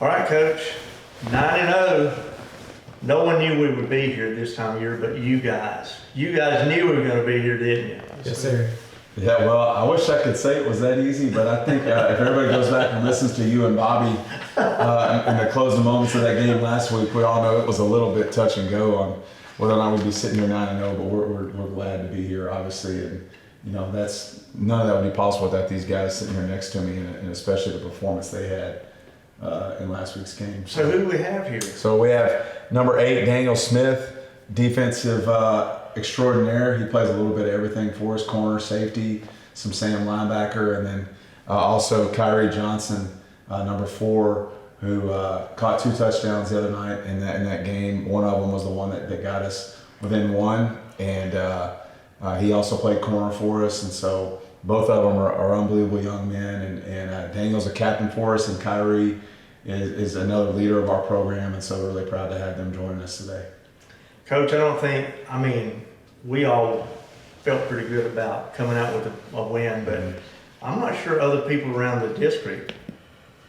All right, Coach. 9-0. No one knew we would be here this time of year, but you guys. You guys knew we were going to be here, didn't you? Yes, sir. Yeah, well, I wish I could say it was that easy, but I think if everybody goes back and listens to you and Bobby in the closing moments of that game last week, we all know it was a little bit touch and go on whether or not we'd be sitting here 9-0. But we're glad to be here, obviously, and that's none of that would be possible without these guys sitting here next to me, and especially the performance they had in last week's game. So who do we have here? So we have number 8, Daniel Smith, defensive extraordinaire. He plays a little bit of everything for us: corner, safety, some Sam linebacker, and then also Jakyrie Johnson, number 4, who caught 2 touchdowns the other night in that game. One of them was the one that got us within 1, and he also played corner for us. And so both of them are unbelievable young men. And Daniel's a captain for us, and Jakyrie is another leader of our program, and so we're really proud to have them joining us today. Coach, we all felt pretty good about coming out with a win, but I'm not sure other people around the district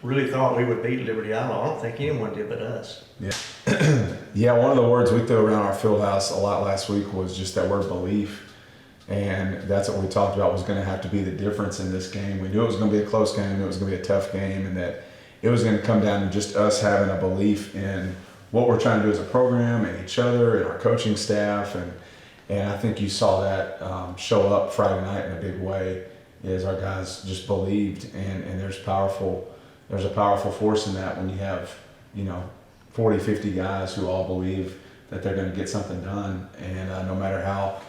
really thought we would beat Liberty Elyeau. I don't think anyone did but us. Yeah. Yeah, one of the words we threw around our field house a lot last week was just that word belief. And that's what we talked about was going to have to be the difference in this game. We knew it was going to be a close game, it was going to be a tough game, and that it was going to come down to just us having a belief in what we're trying to do as a program and each other and our coaching staff. And I think you saw that show up Friday night in a big way, is our guys just believed, and there's a powerful force in that when you have 40, 50 guys who all believe that they're going to get something done, and no matter how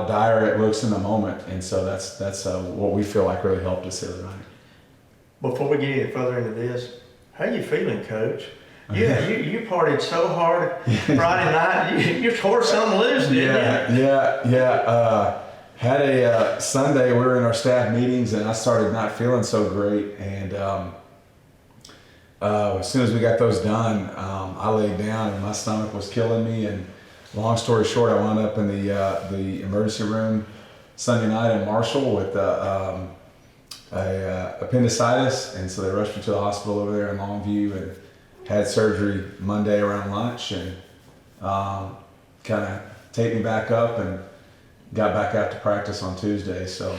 dire it looks in the moment. And so that's what we feel like really helped us the other night. Before we get any further into this, how you feeling, Coach? Yeah, you partied so hard Friday night. You tore something loose, didn't you? Yeah. Had a Sunday. We were in our staff meetings, and I started not feeling so great. And as soon as we got those done, I laid down, and my stomach was killing me. And long story short, I wound up in the emergency room Sunday night in Marshall with appendicitis, and so they rushed me to the hospital over there in Longview, and had surgery Monday around lunch, and kind of taped me back up and got back out to practice on Tuesday. So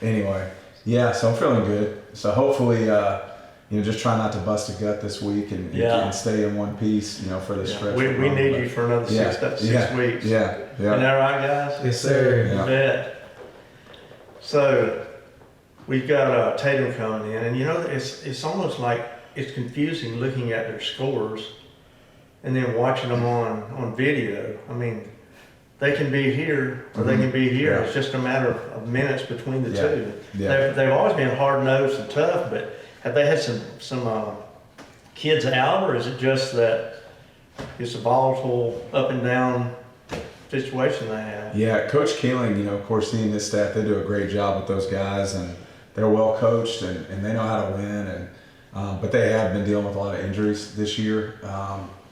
anyway, yeah, so I'm feeling good. So hopefully, just try not to bust a gut this week and stay in one piece, for the stretch. We need you for another 6 weeks. Yeah. Isn't that right, guys? Yes, sir. You bet. So we've got Tatum coming in, and it's almost like it's confusing looking at their scores and then watching them on video. I mean, they can be here or they can be here. Yeah. It's just a matter of minutes between the two. Yeah. They've always been hard-nosed and tough, but have they had some kids out, or is it just that it's a volatile up and down situation they have? Yeah, Coach Keeling, of course, he and his staff, they do a great job with those guys, and they're well coached, and they know how to win. And but they have been dealing with a lot of injuries this year,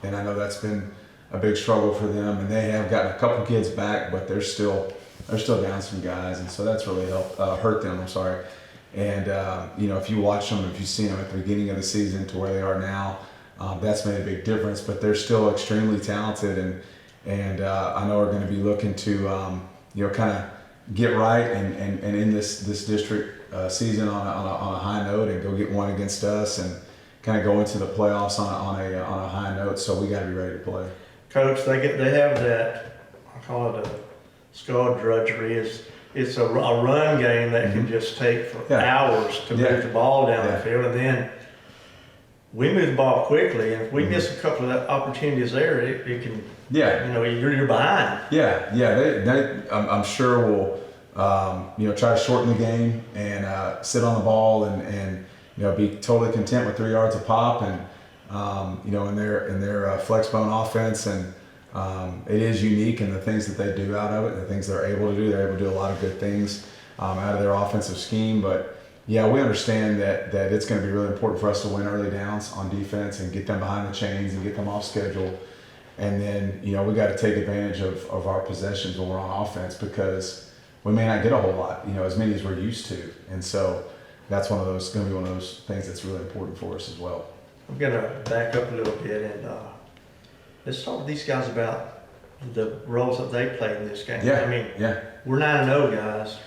and I know that's been a big struggle for them. And they have gotten a couple kids back, but they're still down some guys, and so that's really hurt them. I'm sorry. And if you watch them, if you've seen them at the beginning of the season to where they are now, that's made a big difference. But they're still extremely talented, and I know we're going to be looking to kind of get right and in this district season on a high note, and go get one against us, and kind of go into the playoffs on a high note. So we got to be ready to play. Coach, they have that, I call it a skull drudgery. It's a run game that can just take for hours to move the ball down the field, and then we move the ball quickly, and if we miss a couple of opportunities there, it can, you're behind. They I'm sure will try to shorten the game and sit on the ball and be totally content with 3 yards a pop, and in their flex bone offense. And it is unique in the things that they do out of it, the things they're able to do. They're able to do a lot of good things out of their offensive scheme. But we understand that it's going to be really important for us to win early downs on defense and get them behind the chains and get them off schedule. And then, we got to take advantage of our possessions when we're on offense, because we may not get a whole lot, as many as we're used to. And so that's going to be one of those things that's really important for us as well. I'm going to back up a little bit and let's talk to these guys about the roles that they played in this game. Yeah, I mean, yeah. we're 9-0 guys.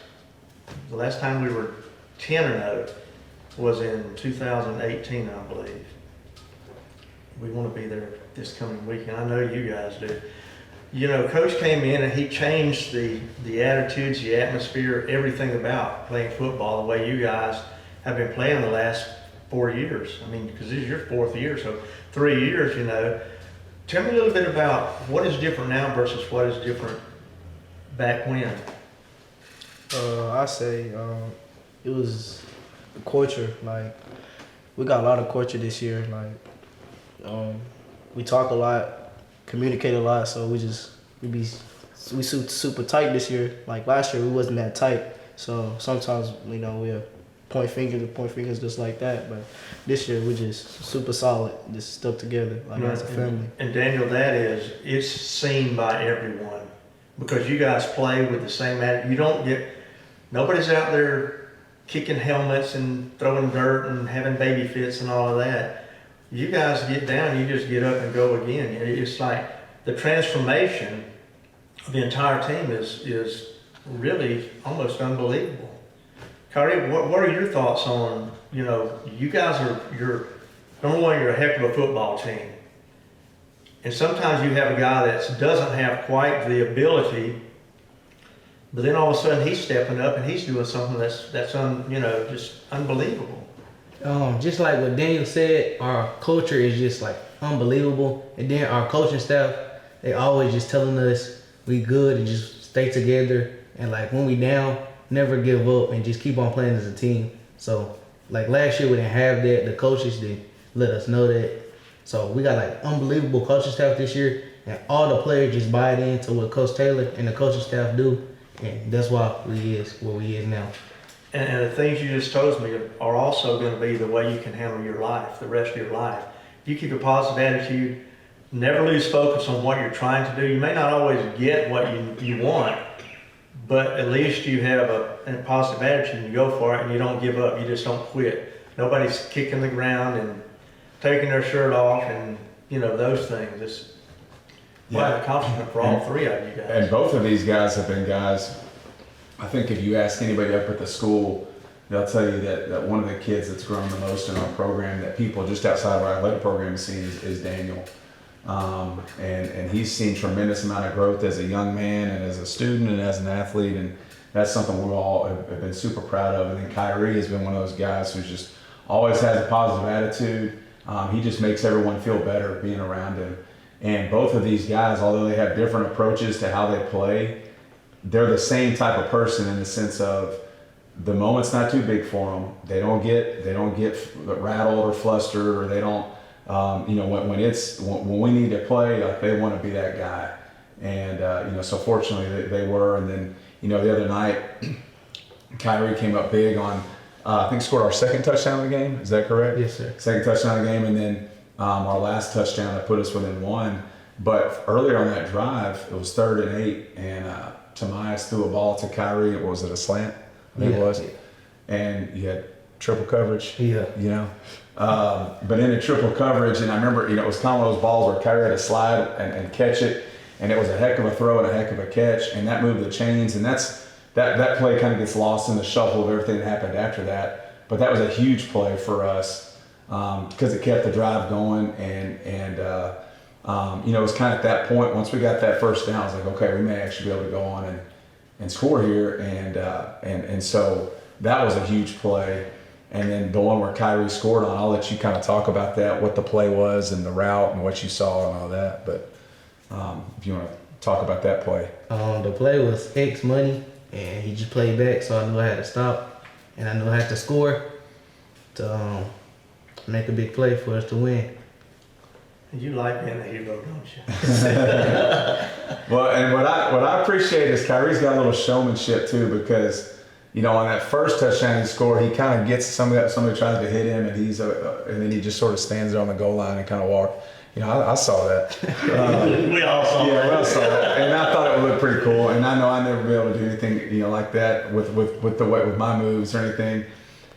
The last time we were 10-0 was in 2018, I believe. We want to be there this coming weekend. I know you guys do. You know, Coach came in and he changed the attitudes, the atmosphere, everything about playing football the way you guys have been playing the last 4 years. I mean, because this is your 4th year, so 3 years, you know. Tell me a little bit about what is different now versus what is different back when. I say it was the culture. Like, we got a lot of culture this year. Like, we talk a lot, communicate a lot, so we super tight this year. Like last year, we wasn't that tight. So sometimes, you know, we'll point fingers just like that. But this year, we just super solid, just stuck together like as a family. And Daniel, it's seen by everyone because you guys play with the same attitude. Nobody's out there kicking helmets and throwing dirt and having baby fits and all of that. You guys get down, you just get up and go again. It's like the transformation of the entire team is really almost unbelievable. Jakyrie, what are your thoughts on, you know, you guys you're a heck of a football team. And sometimes you have a guy that doesn't have quite the ability, but then all of a sudden he's stepping up and he's doing something that's just unbelievable. Just like what Daniel said, our culture is just like unbelievable. And then our coaching staff, they always just telling us we good and just stay together. And like when we down, never give up and just keep on playing as a team. So like last year we didn't have that. The coaches didn't let us know that. So we got like unbelievable coaching staff this year. And all the players just buy it into what Coach Taylor and the coaching staff do. And that's why we is where we is now. And the things you just told me are also going to be the way you can handle your life, the rest of your life. You keep a positive attitude, never lose focus on what you're trying to do. You may not always get what you want, but at least you have a positive attitude and you go for it and you don't give up. You just don't quit. Nobody's kicking the ground and taking their shirt off and, you know, those things. It's quite an accomplishment for all three of you guys. And both of these guys have been guys, I think if you ask anybody up at the school, they'll tell you that one of the kids that's grown the most in our program that people just outside of our athletic program have seen is Daniel. And he's seen tremendous amount of growth as a young man and as a student and as an athlete. And that's something we all have been super proud of. And then Jakyrie has been one of those guys who just always has a positive attitude. He just makes everyone feel better being around him. And both of these guys, although they have different approaches to how they play, they're the same type of person in the sense of the moment's not too big for them. They don't get rattled or flustered, or they don't, when we need to play, like they want to be that guy. And, so fortunately they were. And then, the other night, Jakyrie came up big on, I think scored our second touchdown of the game. Is that correct? Yes, sir. Second touchdown of the game. And then our last touchdown that put us within one. But earlier on that drive, it was 3rd and 8, and Tomias threw a ball to Jakyrie. Was it a slant? I think it was. Yeah. And you had triple coverage. Yeah. But in the triple coverage, and I remember, it was kind of one of those balls where Jakyrie had to slide and catch it, and it was a heck of a throw and a heck of a catch, and that moved the chains, and that play kind of gets lost in the shuffle of everything that happened after that. But that was a huge play for us because it kept the drive going, and it was kind of at that point, once we got that first down, I was like, okay, we may actually be able to go on and score here, and so that was a huge play. And then the one where Jakyrie scored on, I'll let you kind of talk about that, what the play was and the route and what you saw and all that. But if you want to talk about that play. The play was X money, and he just played back, so I knew I had to stop, and I knew I had to score to make a big play for us to win. You like being a hero, don't you? Well, and what I appreciate is Kyrie's got a little showmanship too, because on that first touchdown he scored, he kind of gets somebody tries to hit him, and and then he just sort of stands there on the goal line and kind of walks. I saw that. We all saw that. Yeah, we all saw that, and I thought it would look pretty cool. And I know I'd never be able to do anything like that with my moves or anything.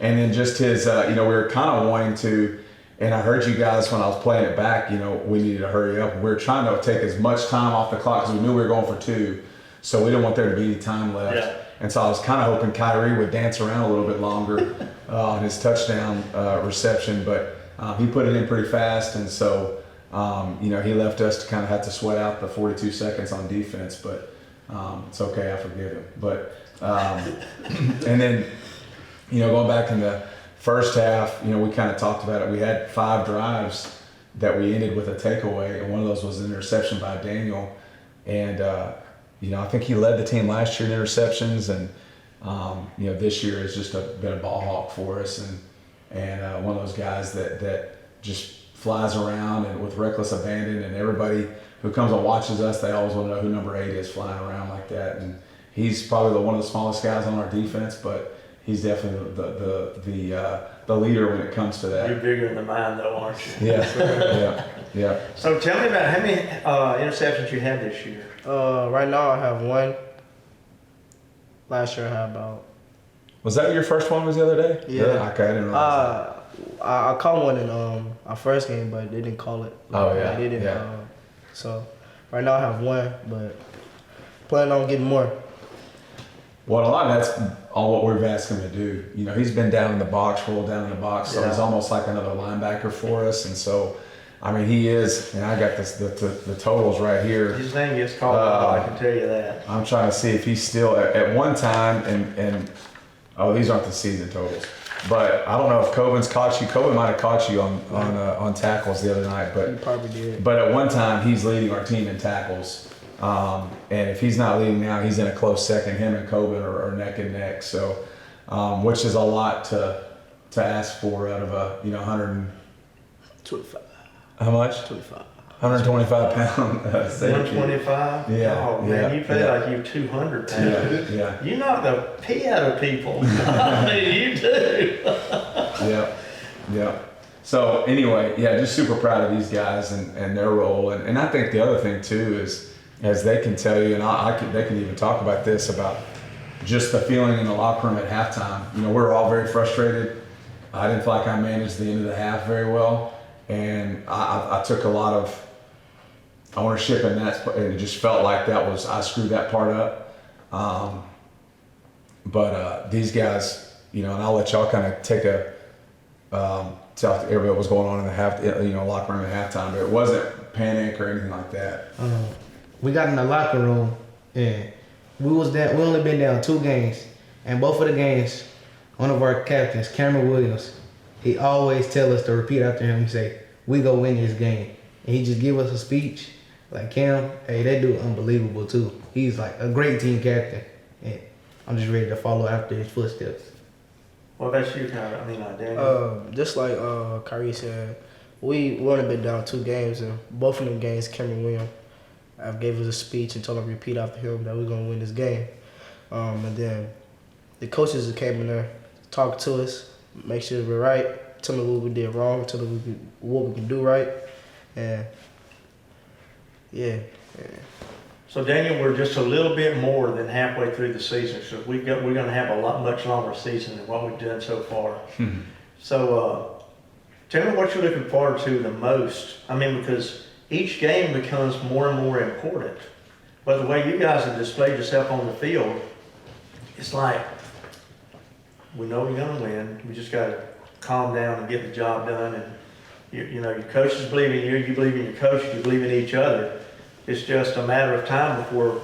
And then just his, we were kind of wanting to, and I heard you guys when I was playing it back, we needed to hurry up. We were trying to take as much time off the clock because we knew we were going for 2. So we didn't want there to be any time left. Yeah. And so I was kind of hoping Jakyrie would dance around a little bit longer on his touchdown reception, but he put it in pretty fast. And so, he left us to kind of have to sweat out the 42 seconds on defense, but it's okay. I forgive him. But, and then, going back in the first half, we kind of talked about it. We had 5 drives that we ended with a takeaway, and one of those was an interception by Daniel. And, I think he led the team last year in interceptions, and, this year has just been a ball hawk for us, and one of those guys that just flies around and with reckless abandon, and everybody who comes and watches us, they always want to know who number 8 is flying around like that. And he's probably one of the smallest guys on our defense, but he's definitely the leader when it comes to that. You're bigger than mine, though, aren't you? Yeah. So tell me about how many interceptions you had this year. Right now I have 1. Last year I had about. Was that your first one? Was the other day? Yeah. Okay, I didn't realize that. I caught one in our first game, but they didn't call it. Oh, yeah. They didn't. Yeah. So right now I have 1, but planning on getting more. Well, a lot of that's all what we've asked him to do. He's been down in the box, rolled down in the box, so he's almost like another linebacker for us. And so, he is, and I got the totals right here. His name gets called out, I can tell you that. I'm trying to see if he's still at one time, and these aren't the season totals. But I don't know if Coben's caught you. Coben might have caught you on tackles the other night, but He probably did. But at one time, he's leading our team in tackles. And if he's not leading now, he's in a close second. Him and Coben are neck and neck. So, which is a lot to ask for out of a 25. How much? 25. 125 pound safety. 125? Yeah, Oh, man, yeah, you play yeah. like you're 200 pounds. Yeah. You knock the pee out of people. I mean, you do. Yeah. So anyway, just super proud of these guys and their role. And I think the other thing too is, as they can tell you, and they can even talk about this, about just the feeling in the locker room at halftime. We're all very frustrated. I didn't feel like I managed the end of the half very well. And I took a lot of ownership in that, and it just felt like I screwed that part up. But these guys, and I'll let y'all kind of take tell everybody what was going on in the locker room at halftime, but it wasn't panic or anything like that. We got in the locker room and we only been down 2 games, and both of the games, one of our captains, Cameron Williams, he always tell us to repeat after him. He say, "We go win this game," and he just give us a speech like, "Cam, hey, that dude unbelievable too. He's like a great team captain, and I'm just ready to follow after his footsteps." What about you, Daniel? Just like Kyrie said, we only been down 2 games, and both of them games, Cameron Williams gave us a speech and told him to repeat after him that we're gonna win this game. And then the coaches came in there, talked to us, make sure we're right, tell me what we did wrong, tell me what we can do right, and yeah. So Daniel, we're just a little bit more than halfway through the season, so we're going to have a much longer season than what we've done so far. So tell me what you're looking forward to the most. Because each game becomes more and more important. But the way you guys have displayed yourself on the field, it's like, we know we're going to win. We just got to calm down and get the job done. And your coaches believe in you. You believe in your coach. You believe in each other. It's just a matter of time before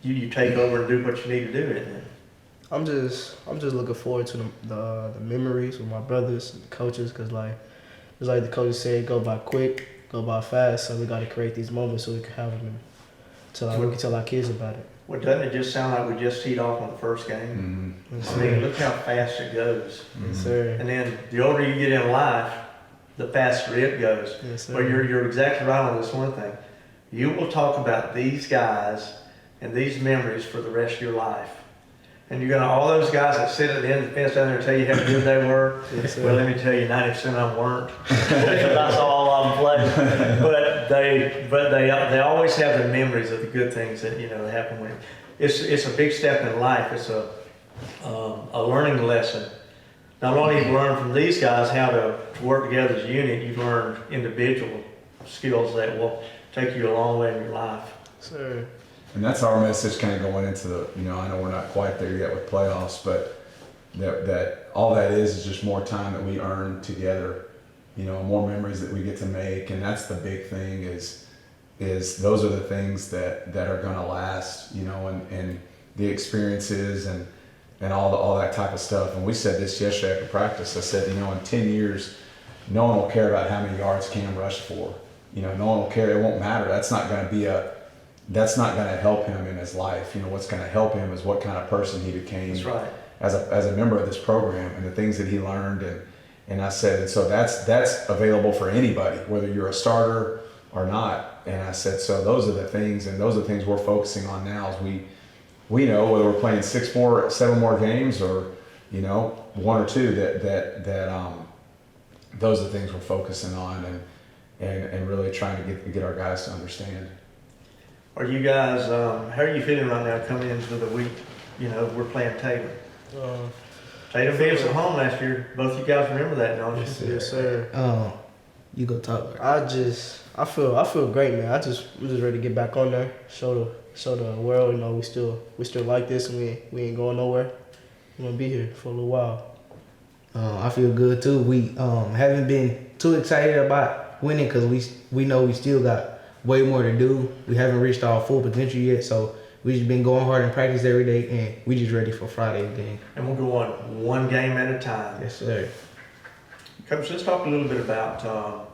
you take over and do what you need to do. Isn't it? I'm just looking forward to the memories with my brothers and coaches, because it's like the coaches said, go by quick, go by fast. So we got to create these moments so we can have them, we can tell our kids about it. Well, doesn't it just sound like we just teed off on the first game? Mm-hmm. Look how fast it goes. Yes, sir. And then the older you get in life, the faster it goes. Yes, sir. But you're exactly right on this one thing. You will talk about these guys and these memories for the rest of your life. And you're gonna, all those guys that sit at the end of the fence down there and tell you how good they were, Yes, sir. well, let me tell you, 90% of them weren't. Because I saw all of them play. But they always have the memories of the good things that, happen when it's a big step in life. It's a learning lesson. not only have you learned from these guys how to work together as a unit, you've learned individual skills that will take you a long way in your life. Sir. And that's our message kind of going into the, I know we're not quite there yet with playoffs, but that all that is just more time that we earn together, more memories that we get to make. And that's the big thing is those are the things that are going to last, and the experiences and all that type of stuff. And we said this yesterday after practice. I said, in 10 years, no one will care about how many yards Cam rushed for. No one will care. It won't matter. That's not going to help him in his life. What's going to help him is what kind of person he became. That's right. As a member of this program and the things that he learned. And I said, and so that's available for anybody, whether you're a starter or not. And I said, so those are the things, and those are the things we're focusing on now as we know whether we're playing 7 more games or, 1 or 2 that those are the things we're focusing on and really trying to get our guys to understand. Are you guys, how are you feeling right now coming into the week? We're playing Tatum. Tatum beat us at home last year. Both you guys remember that, don't you? Yes, sir. You go talk. I feel great, man. We're just ready to get back on there, show the world, we still like this, and we ain't going nowhere. We're gonna be here for a little while. I feel good too. We haven't been too excited about winning because we know we still got way more to do. We haven't reached our full potential yet, so we just been going hard in practice every day, and we just ready for Friday's game. And we'll go on one game at a time. Yes, sir. Coach, let's talk a little bit about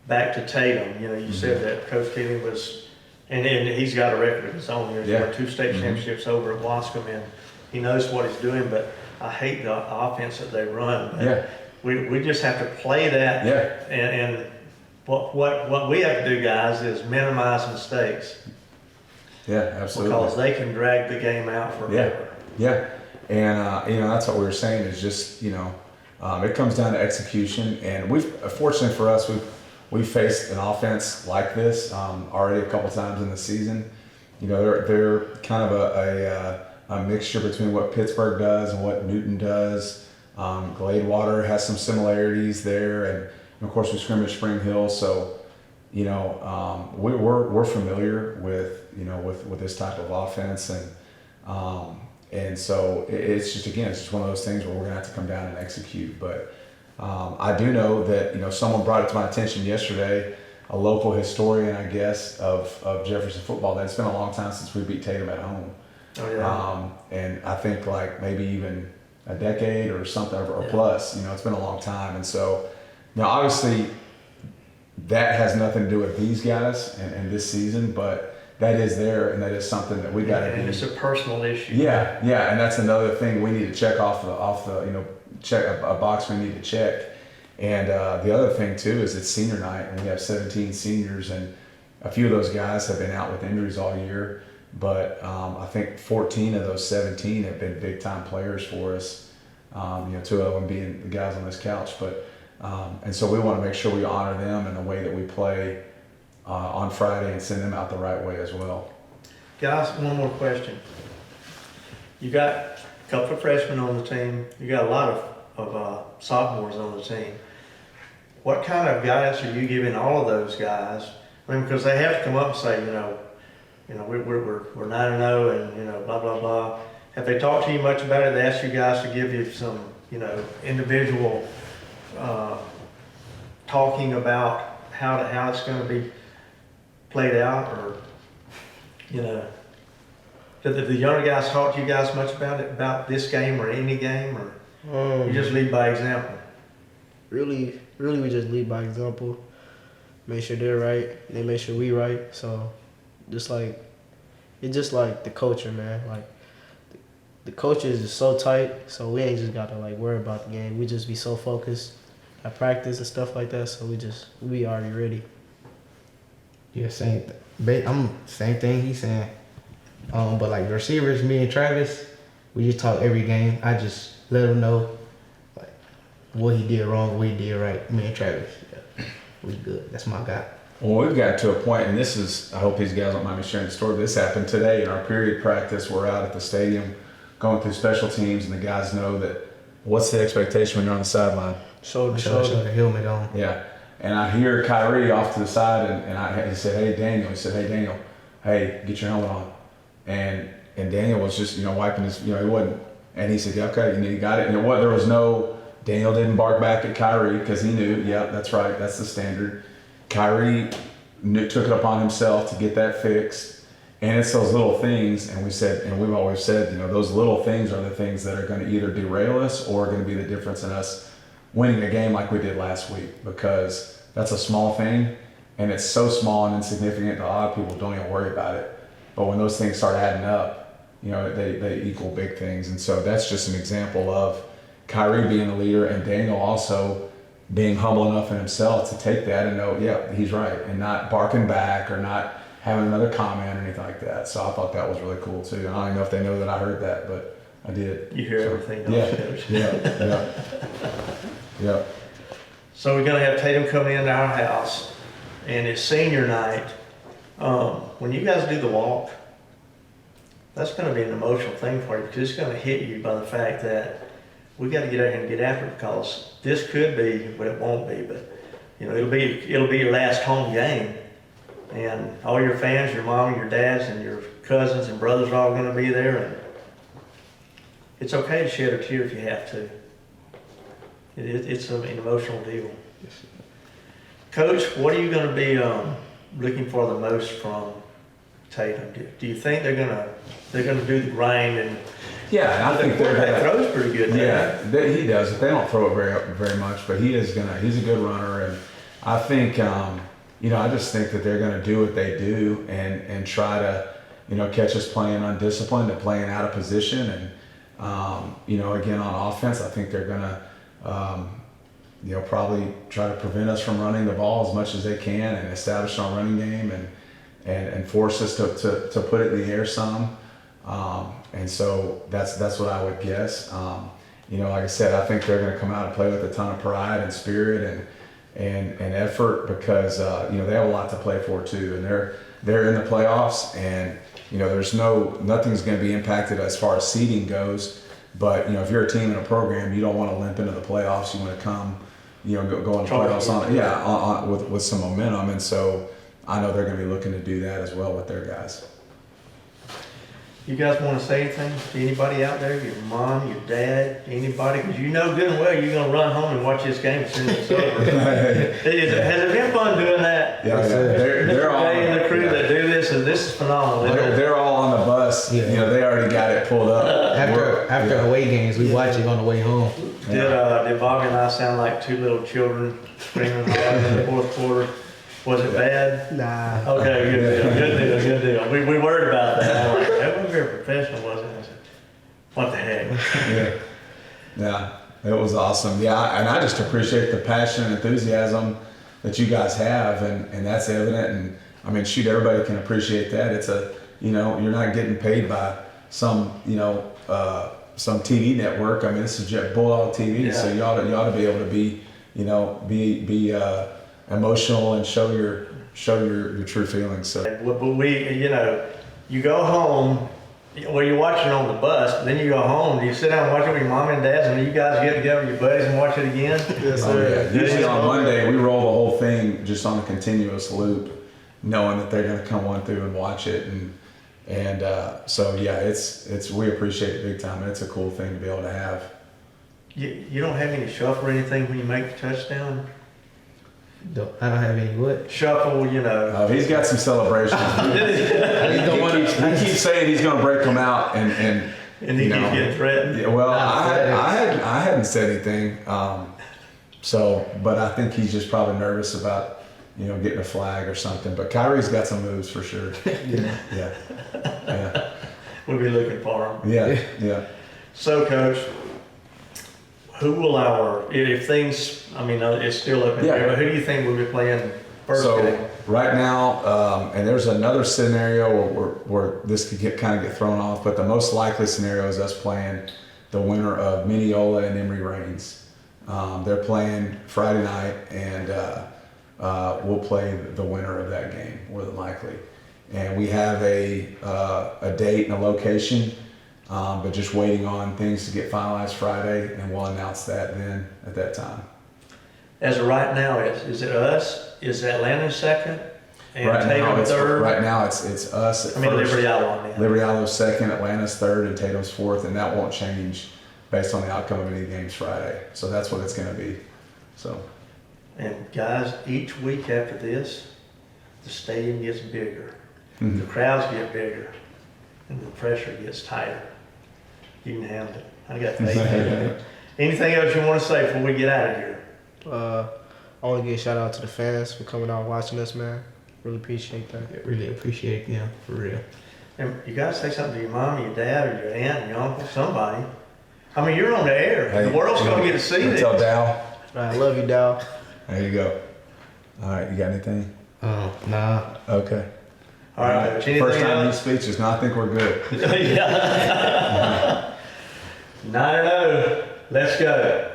back to Tatum. You said that Coach Keating was, and he's got a record of his own here. He's got 2 state championships over at Wascom, and he knows what he's doing. But I hate the offense that they run. Yeah. We just have to play that. Yeah. And what we have to do, guys, is minimize mistakes. Yeah, absolutely. Because they can drag the game out forever. Yeah. And, that's what we were saying is just, it comes down to execution. And fortunately for us, we've faced an offense like this already a couple times in the season. They're kind of a mixture between what Pittsburgh does and what Newton does. Gladewater has some similarities there. And of course, we scrimmage Spring Hill. So, we're familiar with this type of offense, and so it's just one of those things where we're gonna have to come down and execute. But I do know that someone brought it to my attention yesterday, a local historian, I guess, of Jefferson football, that it's been a long time since we beat Tatum at home. Oh yeah. And I think like maybe even a decade or something or plus. It's been a long time, and so obviously that has nothing to do with these guys and this season, but that is there, and that is something that we got to do. And it's a personal issue. Yeah, and that's another thing we need to check off the check a box we need to check. And the other thing too is it's senior night, and we have 17 seniors, and a few of those guys have been out with injuries all year. But I think 14 of those 17 have been big time players for us. 2 of them being the guys on this couch, but. And so we want to make sure we honor them in the way that we play on Friday and send them out the right way as well. Guys, one more question. You got a couple of freshmen on the team. You got a lot of sophomores on the team. What kind of guidance are you giving all of those guys? Because they have to come up and say, we're 9-0 and blah blah blah. Have they talked to you much about it? They asked you guys to give you some individual. Talking about how it's going to be played out, or did the younger guys talk to you guys much about this game or any game, or you just lead by example? Really, we just lead by example. Make sure they're right, and they make sure we right. So, it's just like the culture, man. Like the culture is just so tight, so we ain't just got to worry about the game. We just be so focused at practice and stuff like that, so we already ready. Yeah, same thing he's saying. But like the receivers, me and Travis, we just talk every game. I just let him know what he did wrong, what he did right. Me and Travis, we good. That's my guy. Well, we've got to a point, and this is, I hope these guys don't mind me sharing the story. This happened today in our period practice. We're out at the stadium going through special teams, and the guys know that what's the expectation when you're on the sideline? Shoulder to Shoulder shoulder. helmet on. Yeah. And I hear Jakyrie off to the side, and he said, "Hey, Daniel." He said, "Hey, Daniel, hey, get your helmet on." And Daniel was just, wiping his, he wasn't. And he said, "Yeah, okay." And he got it. And there was no, Daniel didn't bark back at Jakyrie because he knew, yeah, that's right, that's the standard. Jakyrie took it upon himself to get that fixed. And it's those little things, and we've always said, those little things are the things that are going to either derail us or going to be the difference in us winning a game like we did last week, because that's a small thing, and it's so small and insignificant that a lot of people don't even worry about it. But when those things start adding up, they equal big things. And so that's just an example of Jakyrie being the leader, and Daniel also being humble enough in himself to take that and know, yeah, he's right, and not barking back or not having another comment or anything like that. So I thought that was really cool too. And I don't even know if they know that I heard that, but I did. You hear everything else, Yeah, Coach. yeah. So we're gonna have Tatum coming into our house, and it's senior night. When you guys do the walk, that's gonna be an emotional thing for you, because it's gonna hit you by the fact that we gotta get out here and get after it, because this could be, but it won't be, but it'll be your last home game. And all your fans, your mom, your dads, and your cousins and brothers are all gonna be there, and it's okay to shed a tear if you have to. It's an emotional deal. Coach, what are you going to be looking for the most from Tatum? Do you think they're going to do the grind? And Yeah, I think that throws pretty good. Yeah, he does. They don't throw it very much, but he's a good runner, and I think I just think that they're going to do what they do and try to catch us playing undisciplined and playing out of position, and again on offense, I think they're going to probably try to prevent us from running the ball as much as they can and establish our running game and force us to put it in the air some. And so that's what I would guess. Like I said, I think they're going to come out and play with a ton of pride and spirit and effort, because they have a lot to play for too, and they're in the playoffs, and nothing's going to be impacted as far as seeding goes. But if you're a team in a program, you don't want to limp into the playoffs. You want to come, go in the playoffs with some momentum. And so I know they're going to be looking to do that as well with their guys. You guys want to say anything to anybody out there? Your mom, your dad, anybody? Because good and well you're going to run home and watch this game as soon as it's over. Has it been fun doing that? Yeah. They're all Jay and the crew that do this, and this is phenomenal. They're all on the bus. Yeah. They already got it pulled up. After away games, we watch it on the way home. Did Bobby and I sound like two little children screaming hard in the fourth quarter? Was it bad? Nah. Okay, good deal. We worried about that. I'm like, that wasn't very professional, was it? I said, what the heck? Yeah, it was awesome. Yeah, and I just appreciate the passion and enthusiasm that you guys have, and that's evident. And I mean, shoot, everybody can appreciate that. It's you're not getting paid by some TV network. I mean, this is Jet Bulldog TV, so you ought to be able to be emotional and show your true feelings. So, But you go home. Well, you're watching on the bus, but then you go home. Do you sit down and watch it with your mom and dad, and then you guys get together with your buddies and watch it again? Yes, sir. yeah. Usually on Monday we roll the whole thing just on a continuous loop, knowing that they're going to come on through and watch it, and so yeah, it's we appreciate it big time, and it's a cool thing to be able to have. You don't have any shuffle or anything when you make the touchdown? I don't have any what? Shuffle, He's got some celebrations. He keeps saying he's going to break them out, and he keeps getting threatened. Yeah, well, I hadn't said anything, but I think he's just probably nervous about getting a flag or something. But Kyrie's got some moves for sure. Yeah. We'll be looking for him. Yeah. So, Coach, who will if things, it's still up in the air, but who do you think will be playing first game? Right now, and there's another scenario where this could get thrown off, but the most likely scenario is us playing the winner of Mineola and Emory Reigns. They're playing Friday night, and we'll play the winner of that game, more than likely. And we have a date and a location but just waiting on things to get finalized Friday, and we'll announce that then at that time. As of right now, is it us? Is Atlanta second? And Tatum third? Right now it's us at first. Liberty Elyeau. Liberty Elyeau's second, Atlanta's third, and Tatum's fourth, and that won't change based on the outcome of any games Friday. So that's what it's going to be. So. And guys, each week after this, the stadium gets bigger, Mm-hmm. the crowds get bigger, and the pressure gets tighter. You can handle it. I got faith in you. Anything else you want to say before we get out of here? I want to give a shout out to the fans for coming out and watching us, man. Really appreciate that. Really appreciate them, for real. And you guys say something to your mom, your dad, or your aunt, and your uncle, somebody. I mean, you're on the air. Hey, the world's going to get to see this. Tell Dow. All right, I love you, Dow. There you go. All right, you got anything? Nah. Okay. All right, Coach. Anything First time else? these speeches. No, I think we're good. Yeah. 9-0. Let's go.